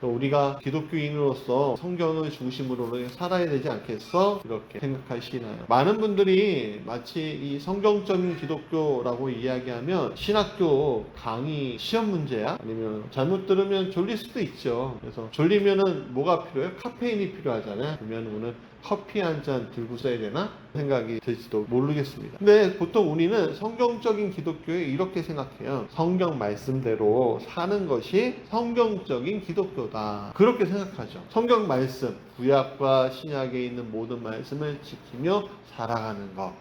우리가 기독교인으로서 성경을 중심으로 살아야 되지 않겠어? 이렇게 생각하시나요? 많은 분들이 마치 이 성경적인 기독교라고 이야기하면 신학교 강의 시험 문제야? 아니면 잘못 들으면 졸릴 수도 있죠. 그래서 졸리면은 뭐가 필요해요? 카페인이 필요하잖아요. 그러면 오늘 커피 한 잔 들고 써야 되나? 생각이 들지도 모르겠습니다. 근데 보통 우리는 성경적인 기독교에 이렇게 생각해요. 성경 말씀대로 사는 것이 성경적인 기독교다. 그렇게 생각하죠. 성경 말씀, 구약과 신약에 있는 모든 말씀을 지키며 살아가는 것.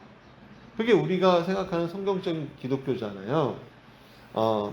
그게 우리가 생각하는 성경적인 기독교잖아요.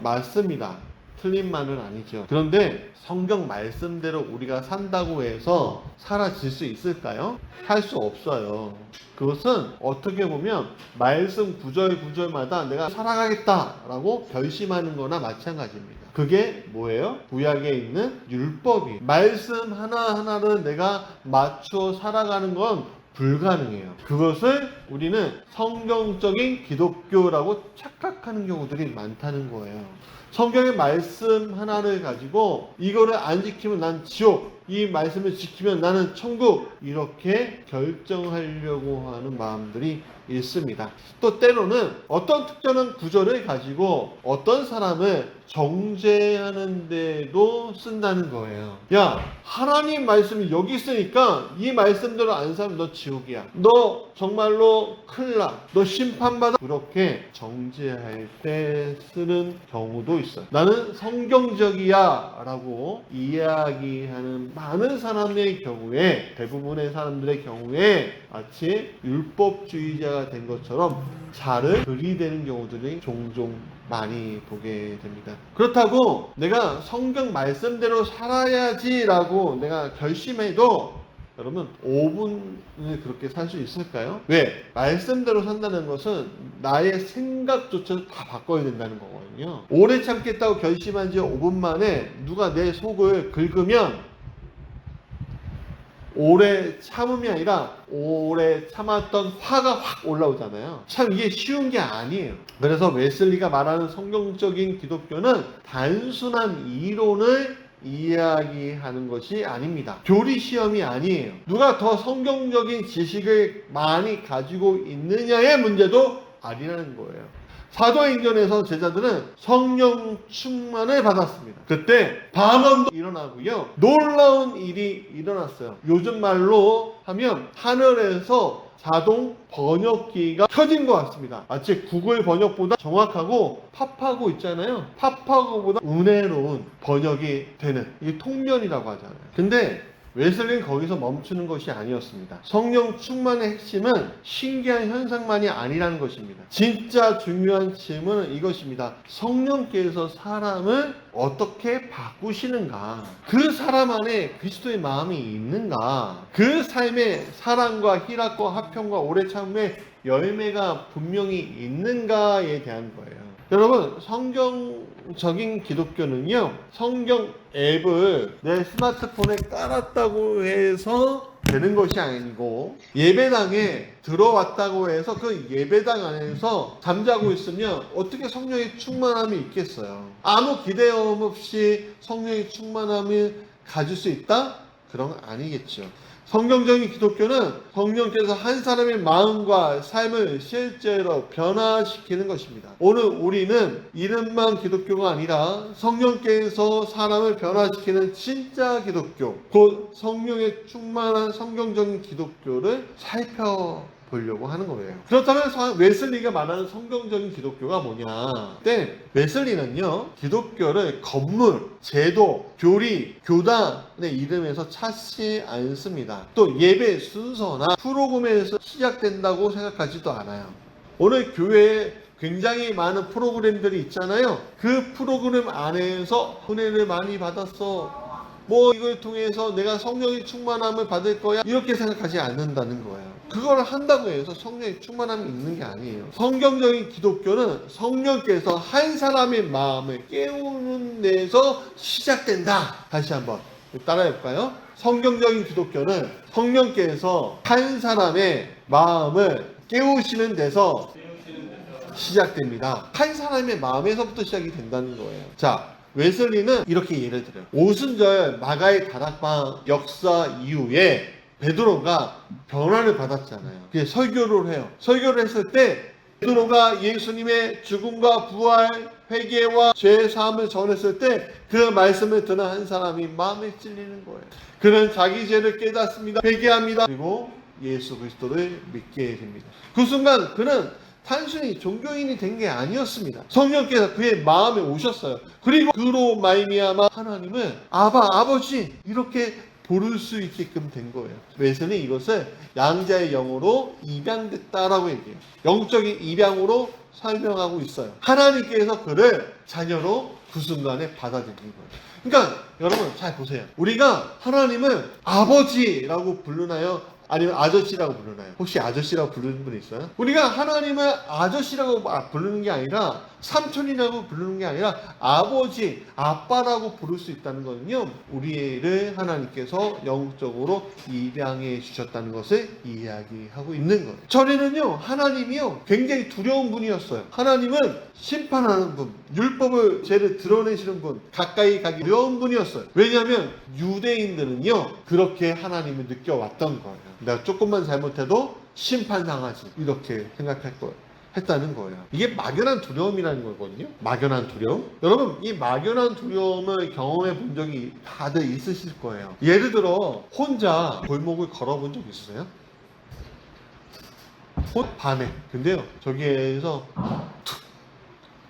맞습니다. 틀린 말은 아니죠. 그런데 성경 말씀대로 우리가 산다고 해서 사라질 수 있을까요? 할 수 없어요. 그것은 어떻게 보면 말씀 구절마다 내가 살아가겠다라고 결심하는 거나 마찬가지입니다. 그게 뭐예요? 구약에 있는 율법이 말씀 하나하나를 내가 맞춰 살아가는 건 불가능해요. 그것을 우리는 성경적인 기독교라고 착각하는 경우들이 많다는 거예요. 성경의 말씀 하나를 가지고 이거를 안 지키면 난 지옥, 이 말씀을 지키면 나는 천국, 이렇게 결정하려고 하는 마음들이 있습니다. 또 때로는 어떤 특정한 구절을 가지고 어떤 사람을 정죄하는 데도 쓴다는 거예요. 야, 하나님 말씀이 여기 있으니까 이 말씀대로 안 살면 너 지옥이야. 너 정말로 큰일 나. 너 심판받아. 그렇게 정죄할 때 쓰는 경우도 있어요. 나는 성경적이야 라고 이야기하는 많은 사람의 경우에, 대부분의 사람들의 경우에 마치 율법주의자가 된 것처럼 자를 들이대는 경우들이 종종 많이 보게 됩니다. 그렇다고 내가 성경 말씀대로 살아야지라고 내가 결심해도 여러분 5분을 그렇게 살 수 있을까요? 왜? 말씀대로 산다는 것은 나의 생각조차도 다 바꿔야 된다는 거거든요. 오래 참겠다고 결심한 지 5분 만에 누가 내 속을 긁으면 오래 참음이 아니라 오래 참았던 화가 확 올라오잖아요. 참 이게 쉬운 게 아니에요. 그래서 웨슬리가 말하는 성경적인 기독교는 단순한 이론을 이야기하는 것이 아닙니다. 교리 시험이 아니에요. 누가 더 성경적인 지식을 많이 가지고 있느냐의 문제도 아니라는 거예요. 사도행전에서 제자들은 성령 충만을 받았습니다. 그때 반언도 일어나고요. 놀라운 일이 일어났어요. 요즘 말로 하면 하늘에서 자동 번역기가 켜진 것 같습니다. 마치 구글 번역보다 정확하고 팝하고 있잖아요. 팝하고보다 은혜로운 번역이 되는 이게 통면이라고 하잖아요. 근데 웨슬리는 거기서 멈추는 것이 아니었습니다. 성령 충만의 핵심은 신기한 현상만이 아니라는 것입니다. 진짜 중요한 질문은 이것입니다. 성령께서 사람을 어떻게 바꾸시는가? 그 사람 안에 그리스도의 마음이 있는가? 그 삶에 사랑과 희락과 화평과 오래 참음의 열매가 분명히 있는가에 대한 거예요. 여러분, 성경적인 기독교는요, 성경 앱을 내 스마트폰에 깔았다고 해서 되는 것이 아니고, 예배당에 들어왔다고 해서 그 예배당 안에서 잠자고 있으면 어떻게 성령의 충만함이 있겠어요? 아무 기대감 없이 성령의 충만함을 가질 수 있다? 그런 건 아니겠죠. 성경적인 기독교는 성령께서 한 사람의 마음과 삶을 실제로 변화시키는 것입니다. 오늘 우리는 이름만 기독교가 아니라 성령께서 사람을 변화시키는 진짜 기독교, 곧 성령의 충만한 성경적인 기독교를 살펴보려고 하는 거예요. 그렇다면 웨슬리가 말하는 성경적인 기독교가 뭐냐? 네, 웨슬리는요, 기독교를 건물, 제도, 교리, 교단의 이름에서 찾지 않습니다. 또 예배 순서나 프로그램에서 시작된다고 생각하지도 않아요. 오늘 교회에 굉장히 많은 프로그램들이 있잖아요. 그 프로그램 안에서 은혜를 많이 받았어. 이걸 통해서 내가 성령의 충만함을 받을 거야. 이렇게 생각하지 않는다는 거예요. 그걸 한다고 해서 성령의 충만함이 있는 게 아니에요. 성경적인 기독교는 성령께서 한 사람의 마음을 깨우는 데서 시작된다. 다시 한번 따라해볼까요? 성경적인 기독교는 성령께서 한 사람의 마음을 깨우시는 데서 시작됩니다. 한 사람의 마음에서부터 시작이 된다는 거예요. 자, 웨슬리는 이렇게 예를 들어요. 오순절 마가의 다락방 역사 이후에 베드로가 변화를 받았잖아요. 그게 설교를 해요. 설교를 했을 때 베드로가 예수님의 죽음과 부활, 회개와 죄 사함을 전했을 때 그 말씀을 듣는 한 사람이 마음에 찔리는 거예요. 그는 자기 죄를 깨닫습니다. 회개합니다. 그리고 예수 그리스도를 믿게 됩니다. 그 순간 그는 단순히 종교인이 된 게 아니었습니다. 성령께서 그의 마음에 오셨어요. 그리고 그로 말미암아 하나님을 아버지 이렇게 부를 수 있게끔 된 거예요. 웨슬리 이것을 양자의 영으로 입양됐다라고 얘기해요. 영적인 입양으로 설명하고 있어요. 하나님께서 그를 자녀로 그 순간에 받아들인 거예요. 그러니까 여러분 잘 보세요. 우리가 하나님을 아버지라고 부르나요? 아니면 아저씨라고 부르나요? 혹시 아저씨라고 부르는 분 있어요? 우리가 하나님을 아저씨라고 부르는 게 아니라 삼촌이라고 부르는 게 아니라 아버지, 아빠라고 부를 수 있다는 거는요, 우리를 하나님께서 영적으로 입양해 주셨다는 것을 이야기하고 있는 거예요. 전에는요, 하나님이요 굉장히 두려운 분이었어요. 하나님은 심판하는 분, 율법을 죄를 드러내시는 분, 가까이 가기 어려운 분이었어요. 왜냐하면 유대인들은요 그렇게 하나님을 느껴왔던 거예요. 내가 조금만 잘못해도 심판당하지 이렇게 생각할 거예요. 했다는 거예요. 이게 막연한 두려움이라는 거거든요. 막연한 두려움. 여러분 이 막연한 두려움을 경험해 본 적이 다들 있으실 거예요. 예를 들어 혼자 골목을 걸어본 적 있으세요? 밤에. 근데요 저기에서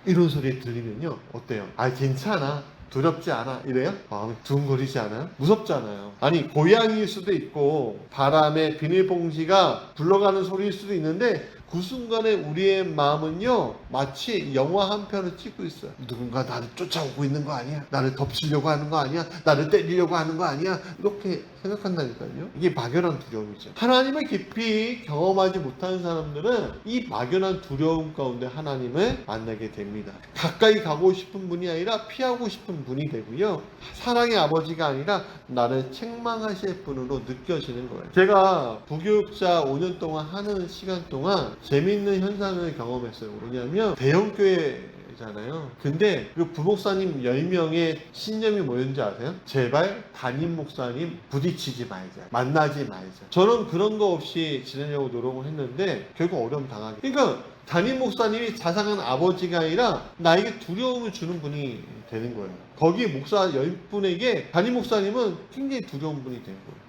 이런 소리 들리면요 어때요? 아 괜찮아, 두렵지 않아 이래요? 마음이 두근거리지 않아요? 무섭지 않아요? 아니 고양이일 수도 있고 바람에 비닐봉지가 굴러가는 소리일 수도 있는데 그 순간에 우리의 마음은요 마치 영화 한 편을 찍고 있어요. 누군가 나를 쫓아오고 있는 거 아니야? 나를 덮치려고 하는 거 아니야? 나를 때리려고 하는 거 아니야? 이렇게 생각한다니까요. 이게 막연한 두려움이죠. 하나님을 깊이 경험하지 못하는 사람들은 이 막연한 두려움 가운데 하나님을 만나게 됩니다. 가까이 가고 싶은 분이 아니라 피하고 싶은 분이 되고요, 사랑의 아버지가 아니라 나를 책망하실 분으로 느껴지는 거예요. 제가 부교육자 5년 동안 하는 시간 동안 재미있는 현상을 경험했어요. 뭐냐면 대형교회잖아요. 근데 그 부목사님 10명의 신념이 뭐였는지 아세요? 제발 담임 목사님 부딪히지 말자, 만나지 말자. 저는 그런 거 없이 지내려고 노력을 했는데 결국 어려움 당하게. 그러니까 담임 목사님이 자상한 아버지가 아니라 나에게 두려움을 주는 분이 되는 거예요. 거기 목사 10분에게 담임 목사님은 굉장히 두려운 분이 된 거예요.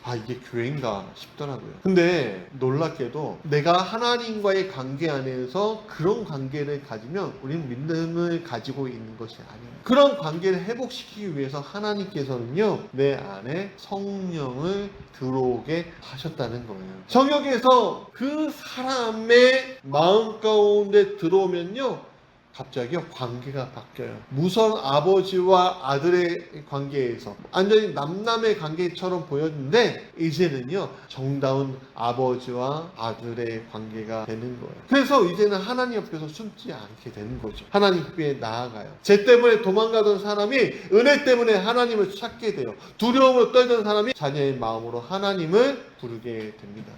아 이게 교회인가 싶더라고요. 근데 놀랍게도 내가 하나님과의 관계 안에서 그런 관계를 가지면 우리는 믿음을 가지고 있는 것이 아니에요. 그런 관계를 회복시키기 위해서 하나님께서는요 내 안에 성령을 들어오게 하셨다는 거예요. 성령께서 그 사람의 마음 가운데 들어오면요 갑자기 관계가 바뀌어요. 무선 아버지와 아들의 관계에서 완전히 남남의 관계처럼 보였는데 이제는요 정다운 아버지와 아들의 관계가 되는 거예요. 그래서 이제는 하나님 옆에서 숨지 않게 되는 거죠. 하나님 앞에 나아가요. 죄 때문에 도망가던 사람이 은혜 때문에 하나님을 찾게 돼요. 두려움으로 떨던 사람이 자녀의 마음으로 하나님을 부르게 됩니다.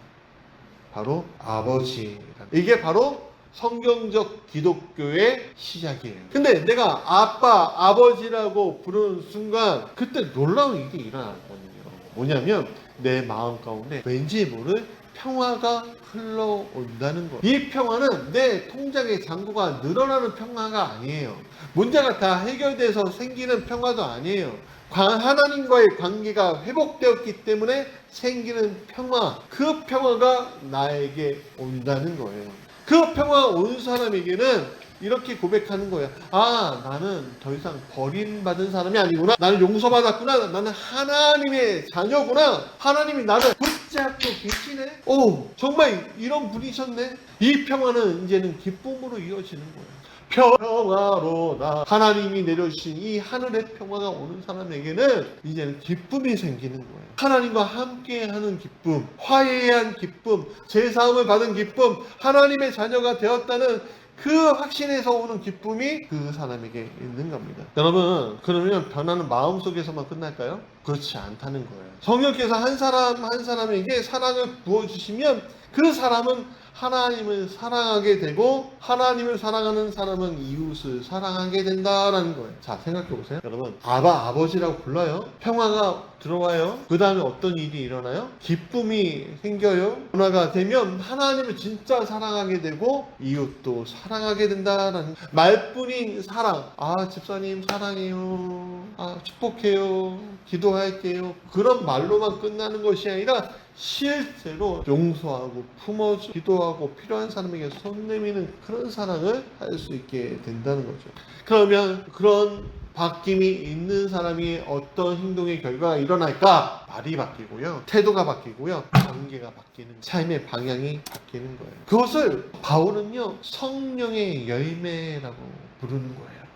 바로 아버지. 이게 바로 성경적 기독교의 시작이에요. 근데 내가 아빠, 아버지라고 부르는 순간 그때 놀라운 일이 일어났거든요. 뭐냐면 내 마음 가운데 왠지 모를 평화가 흘러온다는 거예요. 이 평화는 내 통장의 잔고가 늘어나는 평화가 아니에요. 문제가 다 해결돼서 생기는 평화도 아니에요. 하나님과의 관계가 회복되었기 때문에 생기는 평화, 그 평화가 나에게 온다는 거예요. 그 평화가 온 사람에게는 이렇게 고백하는 거예요. 아, 나는 더 이상 버림받은 사람이 아니구나. 나는 용서받았구나. 나는 하나님의 자녀구나. 하나님이 나를 붙잡고 계시네. 오, 정말 이런 분이셨네. 이 평화는 이제는 기쁨으로 이어지는 거예요. 평화로다. 하나님이 내려주신 이 하늘의 평화가 오는 사람에게는 이제는 기쁨이 생기는 거예요. 하나님과 함께하는 기쁨, 화해한 기쁨, 제사함을 받은 기쁨, 하나님의 자녀가 되었다는 그 확신에서 오는 기쁨이 그 사람에게 있는 겁니다. 여러분, 그러면 변화는 마음속에서만 끝날까요? 그렇지 않다는 거예요. 성령께서 한 사람 한 사람에게 사랑을 부어주시면 그 사람은 하나님을 사랑하게 되고 하나님을 사랑하는 사람은 이웃을 사랑하게 된다라는 거예요. 자, 생각해 보세요. 여러분, 아버지라고 불러요. 평화가 들어와요. 그 다음에 어떤 일이 일어나요? 기쁨이 생겨요. 변화가 되면 하나님을 진짜 사랑하게 되고 이웃도 사랑하게 된다라는 말뿐인 사랑. 집사님 사랑해요. 축복해요. 기도할게요. 그런 말로만 끝나는 것이 아니라 실제로 용서하고 품어주고 기도하고 필요한 사람에게 손 내미는 그런 사랑을 할 수 있게 된다는 거죠. 그러면 그런 바뀜이 있는 사람이 어떤 행동의 결과가 일어날까? 말이 바뀌고요. 태도가 바뀌고요. 관계가 바뀌는, 삶의 방향이 바뀌는 거예요. 그것을 바울은요, 성령의 열매라고 부르는 거예요.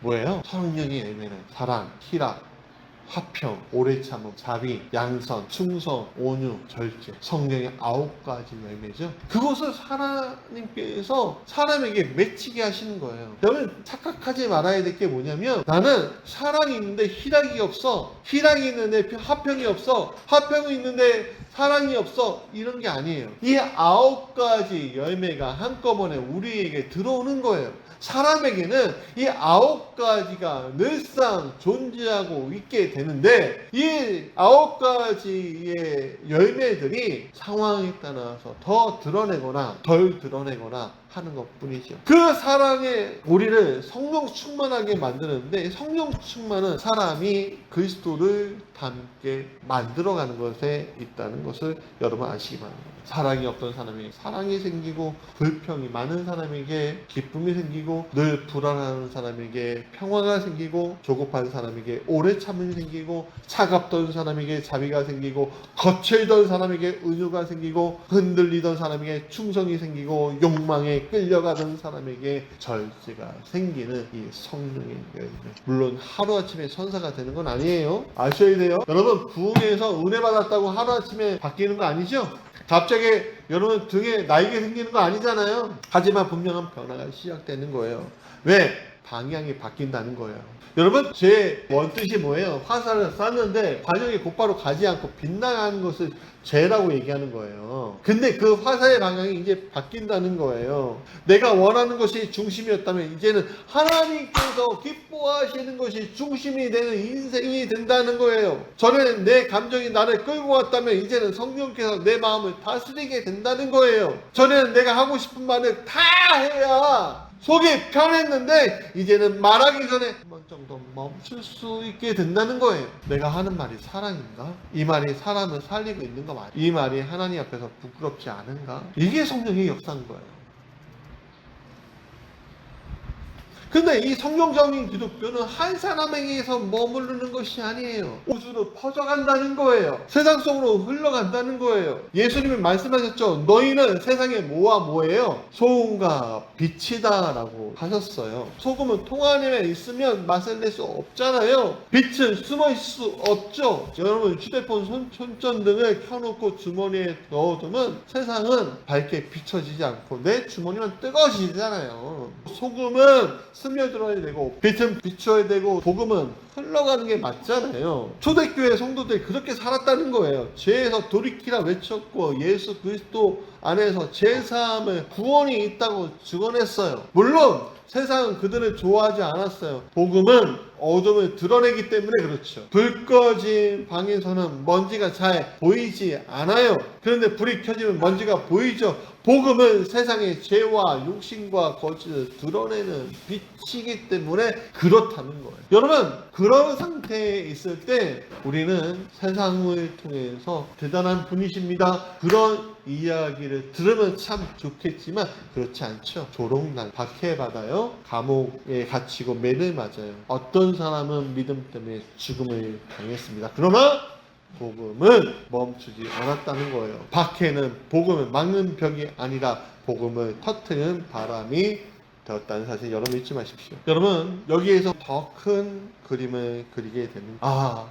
뭐예요? 성령의 열매는 사랑, 희락, 화평, 오래 참음, 자비, 양선, 충성, 온유, 절제, 성령의 9가지 열매죠. 그것을 하나님께서 사람에게 맺히게 하시는 거예요. 여러분, 착각하지 말아야 될 게 뭐냐면, 나는 사랑이 있는데 희락이 없어, 희락이 있는데 화평이 없어, 화평이 있는데 사랑이 없어, 이런 게 아니에요. 이 9가지 열매가 한꺼번에 우리에게 들어오는 거예요. 사람에게는 이 9가지가 늘상 존재하고 있게 되는데, 이 9가지의 열매들이 상황에 따라서 더 드러내거나 덜 드러내거나 하는 것 뿐이죠. 그 사랑에 우리를 성령 충만하게 만드는데, 성령 충만은 사람이 그리스도를 닮게 만들어가는 것에 있다는 것을 여러분 아시기 바랍니다. 사랑이 없던 사람에게 사랑이 생기고, 불평이 많은 사람에게 기쁨이 생기고, 늘 불안한 사람에게 평화가 생기고, 조급한 사람에게 오래 참음이 생기고, 차갑던 사람에게 자비가 생기고, 거칠던 사람에게 은유가 생기고, 흔들리던 사람에게 충성이 생기고, 욕망에 끌려가던 사람에게 절제가 생기는 이 성령의 열매. 물론 하루아침에 천사가 되는 건 아니에요. 아셔야 돼요. 여러분, 부흥에서 은혜 받았다고 하루아침에 바뀌는 거 아니죠? 갑자기 여러분 등에 날개 생기는 거 아니잖아요. 하지만 분명한 변화가 시작되는 거예요. 왜? 방향이 바뀐다는 거예요. 여러분, 제 원뜻이 뭐예요? 화살을 쐈는데 반영이 곧바로 가지 않고 빗나가는 것을 죄라고 얘기하는 거예요. 근데 그 화살의 방향이 이제 바뀐다는 거예요. 내가 원하는 것이 중심이었다면 이제는 하나님께서 기뻐하시는 것이 중심이 되는 인생이 된다는 거예요. 전에는 내 감정이 나를 끌고 왔다면 이제는 성령께서 내 마음을 다스리게 된다는 거예요. 전에는 내가 하고 싶은 말을 다 해야 속이 편했는데 이제는 말하기 전에 한 번 정도 멈출 수 있게 된다는 거예요. 내가 하는 말이 사랑인가? 이 말이 사람을 살리고 있는 거 맞아? 이 말이 하나님 앞에서 부끄럽지 않은가? 이게 성령의 역사인 거예요. 근데 이 성경적인 기독교는 한 사람에게서 머무르는 것이 아니에요. 우주로 퍼져간다는 거예요. 세상 속으로 흘러간다는 거예요. 예수님이 말씀하셨죠. 너희는 세상에 뭐와 뭐예요? 소금과 빛이다 라고 하셨어요. 소금은 통 안에 있으면 맛을 낼 수 없잖아요. 빛은 숨어 있을 수 없죠. 여러분, 휴대폰 손전등을 켜놓고 주머니에 넣어두면 세상은 밝게 비춰지지 않고 내 주머니만 뜨거워지잖아요. 소금은 스며들어야 되고 빛은 비춰야 되고 복음은 흘러가는 게 맞잖아요. 초대교회 성도들이 그렇게 살았다는 거예요. 죄에서 돌이키라 외쳤고 예수 그리스도 안에서 제사함을 구원이 있다고 증언했어요. 물론 세상은 그들을 좋아하지 않았어요. 복음은 어둠을 드러내기 때문에 그렇죠. 불 꺼진 방에서는 먼지가 잘 보이지 않아요. 그런데 불이 켜지면 먼지가 보이죠. 복음은 세상의 죄와 욕심과 거짓을 드러내는 빛이기 때문에 그렇다는 거예요. 여러분, 그런 상태에 있을 때 우리는 세상을 통해서 대단한 분이십니다, 그런 이야기를 들으면 참 좋겠지만 그렇지 않죠. 조롱난, 박해받아요. 감옥에 갇히고 매를 맞아요. 어떤 사람은 믿음 때문에 죽음을 당했습니다. 그러나 복음은 멈추지 않았다는 거예요. 박해는 복음을 막는 벽이 아니라 복음을 터뜨리는 바람이 되었다는 사실 여러분 잊지 마십시오. 여러분, 여기에서 더 큰 그림을 그리게 됩니다.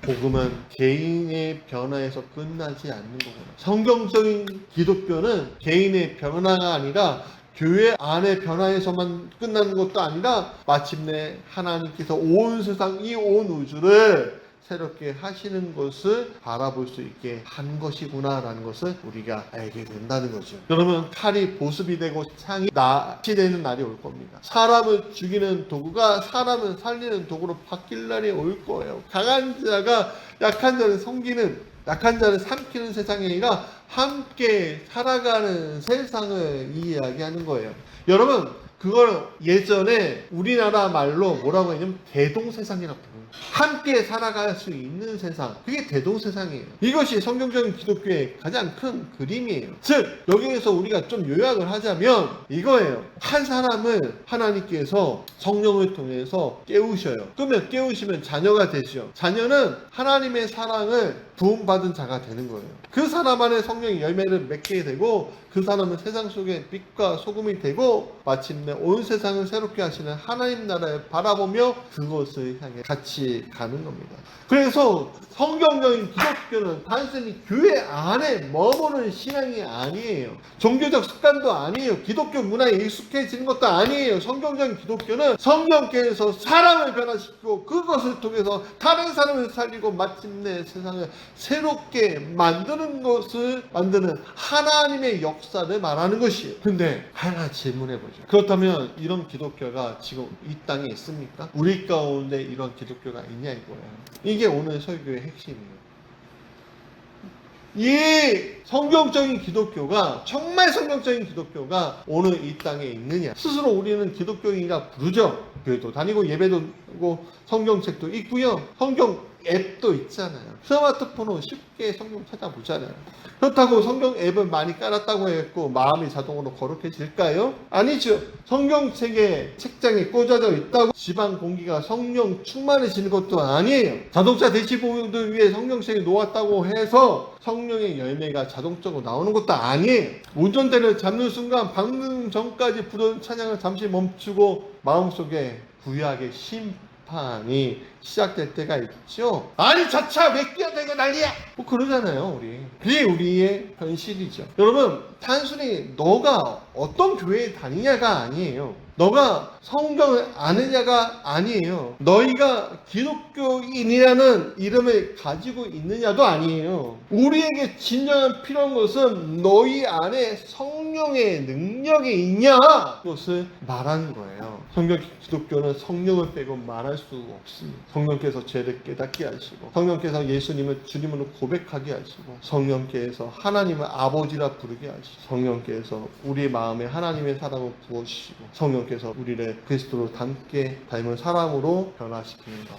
복음은 개인의 변화에서 끝나지 않는 거구나. 성경적인 기독교는 개인의 변화가 아니라 교회 안의 변화에서만 끝나는 것도 아니라 마침내 하나님께서 온 세상, 이 온 우주를 새롭게 하시는 것을 바라볼 수 있게 한 것이구나라는 것을 우리가 알게 된다는 거죠. 여러분, 칼이 보습이 되고 창이 낫이 되는 날이 올 겁니다. 사람을 죽이는 도구가 사람을 살리는 도구로 바뀔 날이 올 거예요. 강한 자가 약한 자를 섬기는, 약한 자를 삼키는 세상이 아니라 함께 살아가는 세상을 이야기하는 거예요. 여러분, 그걸 예전에 우리나라 말로 뭐라고 했냐면 대동세상이라고 부릅니다. 함께 살아갈 수 있는 세상, 그게 대동세상이에요. 이것이 성경적인 기독교의 가장 큰 그림이에요. 즉 여기에서 우리가 좀 요약을 하자면 이거예요. 한 사람을 하나님께서 성령을 통해서 깨우셔요. 그러면 깨우시면 자녀가 되죠. 자녀는 하나님의 사랑을 부음받은 자가 되는 거예요. 그 사람 안에 성령의 열매를 맺게 되고 그 사람은 세상 속에 빛과 소금이 되고 마침내 온 세상을 새롭게 하시는 하나님 나라를 바라보며 그것을 향해 같이 가는 겁니다. 그래서 성경적인 기독교는 단순히 교회 안에 머무는 신앙이 아니에요. 종교적 습관도 아니에요. 기독교 문화에 익숙해지는 것도 아니에요. 성경적인 기독교는 성령께서 사람을 변화시키고 그것을 통해서 다른 사람을 살리고 마침내 세상을 새롭게 만드는 것을 만드는 하나님의 역사를 말하는 것이에요. 근데 하나 질문해보죠. 그렇다면 이런 기독교가 지금 이 땅에 있습니까? 우리 가운데 이런 기독교가 있냐 이거예요. 이게 오늘 설교의 핵심이에요. 이 성경적인 기독교가, 정말 성경적인 기독교가 오늘 이 땅에 있느냐. 스스로 우리는 기독교인이라 부르죠. 교회도 다니고 예배도 하고 성경책도 있고요. 성경 앱도 있잖아요. 스마트폰으로 쉽게 성경 찾아보잖아요. 그렇다고 성경 앱을 많이 깔았다고 했고 마음이 자동으로 거룩해질까요? 아니죠. 성경책에 책장에 꽂아져 있다고 집안 공기가 성령 충만해지는 것도 아니에요. 자동차 대시보드 위에 성경책이 놓았다고 해서 성령의 열매가 자동적으로 나오는 것도 아니에요. 운전대를 잡는 순간 방금 전까지 부르던 찬양을 잠시 멈추고 마음속에 구약의 심판이 시작될 때가 있죠. 아니 저 차 왜 끼어대고 난리야, 뭐 그러잖아요. 그게 우리의 현실이죠. 여러분, 단순히 너가 어떤 교회에 다니냐가 아니에요. 너가 성경을 아느냐가 아니에요. 너희가 기독교인이라는 이름을 가지고 있느냐도 아니에요. 우리에게 진정한 필요한 것은 너희 안에 성령의 능력이 있냐, 그것을 말하는 거예요. 성경 기독교는 성령을 빼고 말할 수 없습니다. 성령께서 죄를 깨닫게 하시고, 성령께서 예수님을 주님으로 고백하게 하시고, 성령께서 하나님을 아버지라 부르게 하시고, 성령께서 우리 마음에 하나님의 사랑을 부어주시고, 성령께서 우리를 그리스도로 닮은 사람으로 변화시키는 것.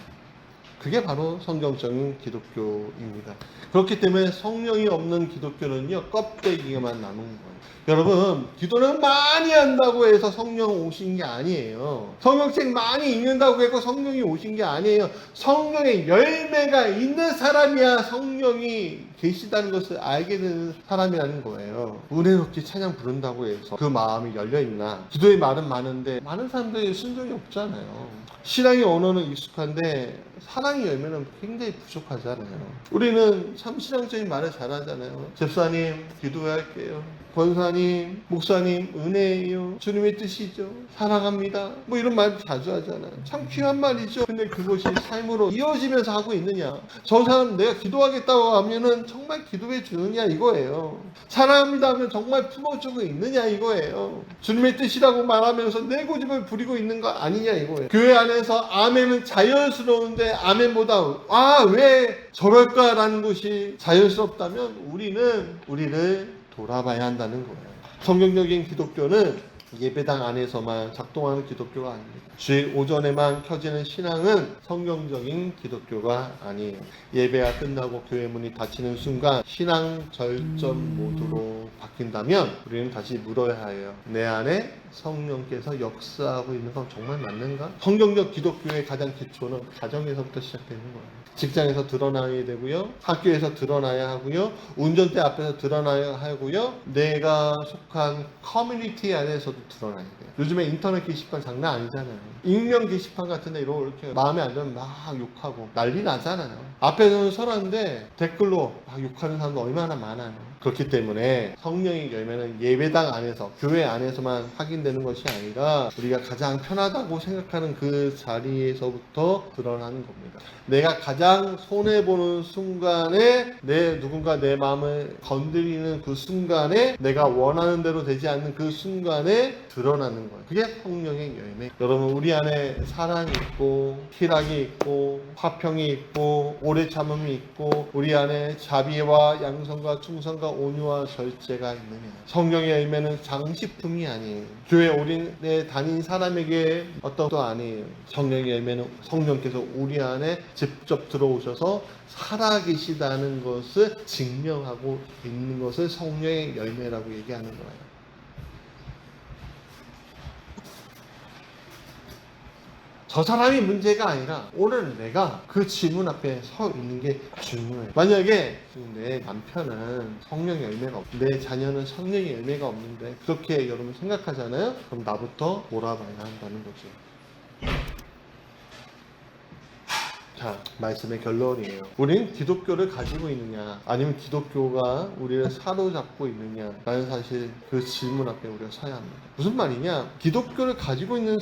그게 바로 성경적인 기독교입니다. 그렇기 때문에 성령이 없는 기독교는요, 껍데기만 남은 거예요. 여러분, 기도는 많이 한다고 해서 성령 오신 게 아니에요. 성경책 많이 읽는다고 해서 성령이 오신 게 아니에요. 성령의 열매가 있는 사람이야 성령이 계시다는 것을 알게 되는 사람이라는 거예요. 은혜롭게 찬양 부른다고 해서 그 마음이 열려있나? 기도의 말은 많은데 많은 사람들이 순종이 없잖아요. 신앙의 언어는 익숙한데 사랑의 열매는 굉장히 부족하잖아요. 우리는 참 신앙적인 말을 잘하잖아요. 집사님 기도할게요. 권사님, 목사님 은혜예요. 주님의 뜻이죠. 사랑합니다. 뭐 이런 말 자주 하잖아요. 참 귀한 말이죠. 근데 그것이 삶으로 이어지면서 하고 있느냐? 저 사람 내가 기도하겠다고 하면은 정말 기도해 주느냐 이거예요. 사랑합니다 하면 정말 품어주고 있느냐 이거예요. 주님의 뜻이라고 말하면서 내 고집을 부리고 있는 거 아니냐 이거예요. 교회 안에서 아멘은 자연스러운데 아멘보다 왜 저럴까라는 것이 자연스럽다면 우리를 돌아봐야 한다는 거예요. 성경적인 기독교는 예배당 안에서만 작동하는 기독교가 아닙니다. 주일 오전에만 켜지는 신앙은 성경적인 기독교가 아니에요. 예배가 끝나고 교회 문이 닫히는 순간 신앙 절전 모드로 바뀐다면 우리는 다시 물어야 해요. 내 안에 성령께서 역사하고 있는 건 정말 맞는가? 성경적 기독교의 가장 기초는 가정에서부터 시작되는 거예요. 직장에서 드러나야 되고요. 학교에서 드러나야 하고요. 운전대 앞에서 드러나야 하고요. 내가 속한 커뮤니티 안에서도 드러나야 돼요. 요즘에 인터넷 게시판 장난 아니잖아요. 익명 게시판 같은 데 이렇게 마음에 안 들면 막 욕하고 난리 나잖아요. 앞에서는 선한데 댓글로 막 욕하는 사람도 얼마나 많아요. 그렇기 때문에 성령의 열매는 예배당 안에서, 교회 안에서만 확인되는 것이 아니라 우리가 가장 편하다고 생각하는 그 자리에서부터 드러나는 겁니다. 내가 가장 손해보는 순간에 누군가 내 마음을 건드리는 그 순간에, 내가 원하는 대로 되지 않는 그 순간에 드러나는 거예요. 그게 성령의 열매. 여러분, 우리 안에 사랑이 있고 희락이 있고 화평이 있고 오래 참음이 있고 우리 안에 자비와 양선과 충성과 온유와 절제가 있느냐. 성령의 열매는 장식품이 아니에요. 교회 우리네 다닌 사람에게 어떤 것도 아니에요. 성령의 열매는 성령께서 우리 안에 직접 들어오셔서 살아계시다는 것을 증명하고 있는 것을 성령의 열매라고 얘기하는 거예요. 저 사람이 문제가 아니라 오늘 내가 그 지문 앞에 서 있는 게 중요해요. 만약에 내 남편은 성령의 열매가 없는데, 내 자녀는 성령의 열매가 없는데 그렇게 여러분 생각하잖아요? 그럼 나부터 몰아봐야 한다는 거죠. 자, 말씀의 결론이에요. 우리는 기독교를 가지고 있느냐, 아니면 기독교가 우리를 사로잡고 있느냐 라는 사실, 그 질문 앞에 우리가 서야 합니다. 무슨 말이냐? 기독교를 가지고 있는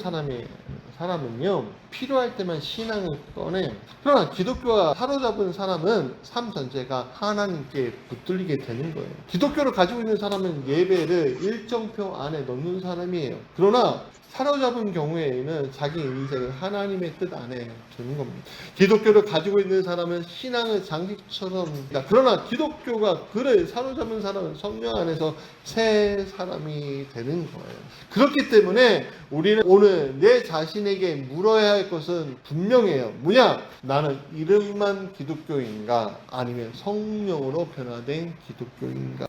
사람은요, 필요할 때만 신앙을 꺼내. 그러나 기독교가 사로잡은 사람은 삶 전체가 하나님께 붙들리게 되는 거예요. 기독교를 가지고 있는 사람은 예배를 일정표 안에 넣는 사람이에요. 그러나 사로잡은 경우에는 자기 인생을 하나님의 뜻 안에 두는 겁니다. 기독교를 가지고 있는 사람은 신앙을 장식처럼, 그러나 기독교가 그를 사로잡은 사람은 성령 안에서 새 사람이 되는 거예요. 그렇기 때문에 우리는 오늘 내 자신에게 물어야 할 것은 분명해요. 뭐냐? 나는 이름만 기독교인가? 아니면 성령으로 변화된 기독교인가?